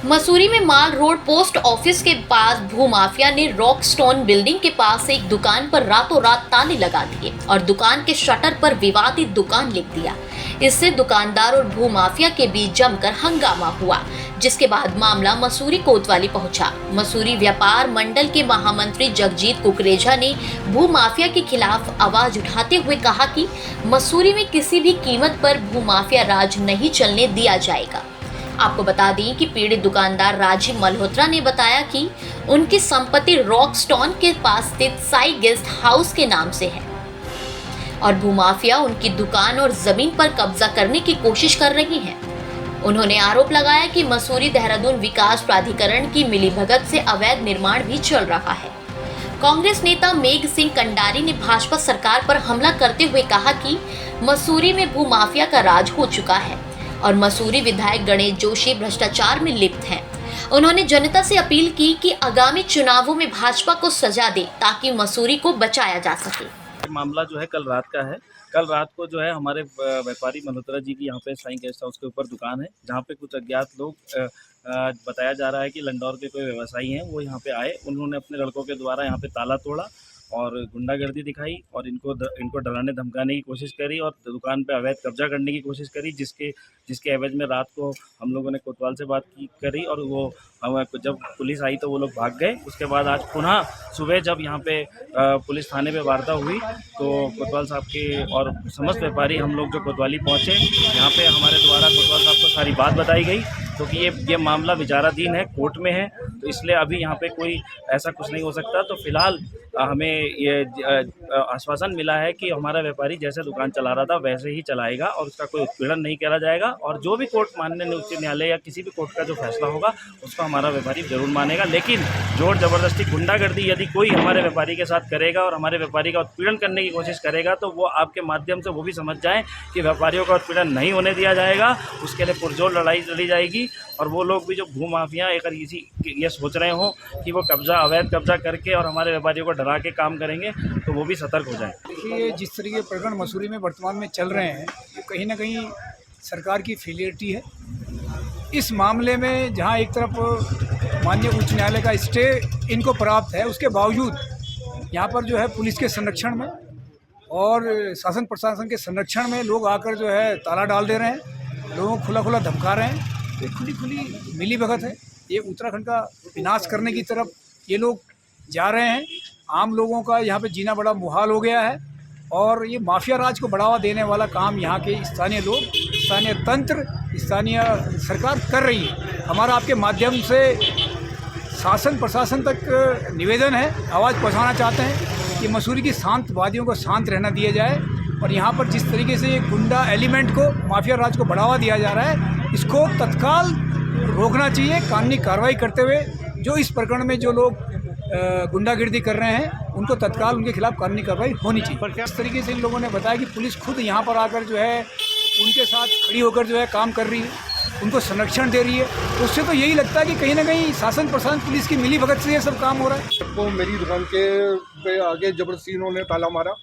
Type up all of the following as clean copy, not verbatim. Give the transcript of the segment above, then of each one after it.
मसूरी में माल road post office के पास भूमाफिया ने रॉकस्टोन बिल्डिंग के पास एक दुकान पर रातों रात ताले लगा दिए और दुकान के शटर पर विवादित दुकान लिख दिया। इससे दुकानदार और भूमाफिया के बीच जमकर हंगामा हुआ, जिसके बाद मामला मसूरी कोतवाली पहुंचा। मसूरी व्यापार मंडल के महामंत्री जगजीत कुकरेजा ने भूमाफिया के खिलाफ आवाज उठाते हुए कहा कि मसूरी में किसी भी कीमत पर भूमाफिया राज नहीं चलने दिया जाएगा। आपको बता दें कि पीड़ित दुकानदार राजीव मल्होत्रा ने बताया कि उनकी संपत्ति रॉकस्टोन के पास स्थित साई गेस्ट हाउस के नाम से है और भूमाफिया उनकी दुकान और जमीन पर कब्जा करने की कोशिश कर रही है। उन्होंने आरोप लगाया कि मसूरी देहरादून विकास प्राधिकरण की मिलीभगत से अवैध निर्माण भी चल रहा है। कांग्रेस नेता मेघ सिंह कंडारी ने भाजपा सरकार पर हमला करते हुए कहा कि मसूरी में भूमाफिया का राज हो चुका है और मसूरी विधायक गणेश जोशी भ्रष्टाचार में लिप्त हैं। उन्होंने जनता से अपील की कि आगामी चुनावों में भाजपा को सजा दे ताकि मसूरी को बचाया जा सके। मामला जो है कल रात का है। कल रात को जो है हमारे व्यापारी मल्होत्रा जी की यहाँ पे साईं गेस्ट हाउस के ऊपर दुकान है, जहाँ पे कुछ अज्ञात लोग बताया जा रहा है कि लंडौर के कोई व्यवसायी हैं, वो यहाँ पे आए। उन्होंने अपने लड़कों के द्वारा यहाँ पे ताला तोड़ा और गुंडागर्दी दिखाई और इनको डराने धमकाने की कोशिश करी और दुकान पे अवैध कब्जा करने की कोशिश करी, जिसके एवज में रात को हम लोगों ने कोतवाल से बात करी और वो जब पुलिस आई तो वो लोग भाग गए। उसके बाद आज पुनः सुबह जब यहाँ पे पुलिस थाने पे वार्ता हुई तो कोतवाल साहब के और समस्त व्यापारी हम लोग जो कोतवाली पहुँचे, यहाँ पे हमारे द्वारा कोतवाल साहब को सारी बात बताई गई, क्योंकि ये मामला विचाराधीन है, कोर्ट में है, तो इसलिए अभी यहाँ पे कोई ऐसा कुछ नहीं हो सकता। तो फिलहाल हमें ये आश्वासन मिला है कि हमारा व्यापारी जैसे दुकान चला रहा था वैसे ही चलाएगा और उसका कोई उत्पीड़न नहीं करा जाएगा और जो भी कोर्ट माननीय उच्च न्यायालय या किसी भी कोर्ट का जो फैसला होगा उसको हमारा व्यापारी जरूर मानेगा। लेकिन जोर जबरदस्ती गुंडागर्दी यदि कोई हमारे व्यापारी के साथ करेगा और हमारे व्यापारी का उत्पीड़न करने की कोशिश करेगा तो वो आपके माध्यम से वो भी समझ जाएं कि व्यापारियों का उत्पीड़न नहीं होने दिया जाएगा। उसके लिए पुरजोर लड़ाई लड़ी जाएगी और वो लोग भी जो भूमाफिया अगर ये सोच रहे हो कि वो अवैध कब्जा करके और हमारे व्यापारियों को डरा के काम करेंगे तो वो भी सतर्क हो जाए। देखिए, जिस तरीके प्रकरण मसूरी में वर्तमान में चल रहे हैं, ये कहीं ना कहीं सरकार की फेलियरिटी है। इस मामले में जहां एक तरफ माननीय उच्च न्यायालय का स्टे इनको प्राप्त है, उसके बावजूद यहां पर जो है पुलिस के संरक्षण में और शासन प्रशासन के संरक्षण में लोग आकर जो है ताला डाल दे रहे हैं, लोगों को खुला धमका रहे हैं। ये खुली मिलीभगत है। ये उत्तराखंड का विनाश करने की तरफ ये लोग जा रहे हैं। आम लोगों का यहाँ पे जीना बड़ा मुहाल हो गया है और ये माफिया राज को बढ़ावा देने वाला काम यहाँ के स्थानीय लोग, स्थानीय तंत्र, स्थानीय सरकार कर रही है। हमारा आपके माध्यम से शासन प्रशासन तक निवेदन है, आवाज़ पहुँचाना चाहते हैं कि मसूरी की शांतवादियों को शांत रहना दिया जाए और यहाँ पर जिस तरीके से गुंडा एलिमेंट को, माफिया राज को बढ़ावा दिया जा रहा है, इसको तत्काल रोकना चाहिए। कानूनी कार्रवाई करते हुए जो इस प्रकरण में जो लोग गुंडागिर्दी कर रहे हैं उनको तत्काल उनके खिलाफ कानूनी कार्रवाई होनी चाहिए। पर किस तरीके से इन लोगों ने बताया कि पुलिस खुद यहाँ पर आकर जो है उनके साथ खड़ी होकर जो है काम कर रही है, उनको संरक्षण दे रही है, तो उससे तो यही लगता है कि कहीं ना कहीं शासन प्रशासन पुलिस की मिलीभगत से ये सब काम हो रहा है। तो मेरी दुकान के आगे जबरदस्ती उन्होंने ताला मारा,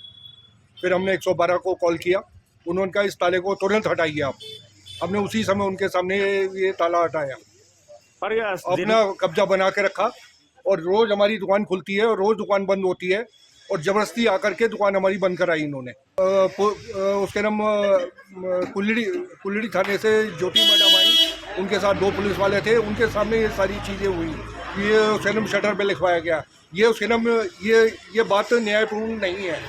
फिर हमने 112 को कॉल किया, उन्होंने कहा इस ताले को तुरंत हटाइए आप। हमने उसी समय उनके सामने ये ताला हटाया, अपना कब्जा बना के रखा और रोज़ हमारी दुकान खुलती है और रोज़ दुकान बंद होती है और ज़बरदस्ती आकर के दुकान हमारी बंद कराई इन्होंने। उसके नाम कुल्लड़ी थाने से ज्योति मैडम आई, उनके साथ 2 पुलिस वाले थे, उनके सामने ये सारी चीज़ें हुई। ये उसके नाम शटर पे लिखवाया गया, ये उसके नाम ये बात न्यायपूर्ण नहीं है।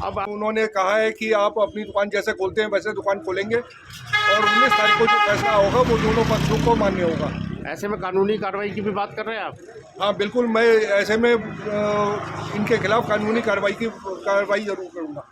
अब उन्होंने कहा है कि आप अपनी दुकान जैसे खोलते हैं वैसे दुकान खोलेंगे और 19 तारीख को जो फैसला होगा वो दोनों पक्षों को मान्य होगा। ऐसे में कानूनी कार्रवाई की भी बात कर रहे हैं आप? हाँ बिल्कुल, मैं ऐसे में इनके खिलाफ कानूनी कार्रवाई जरूर करूँगा।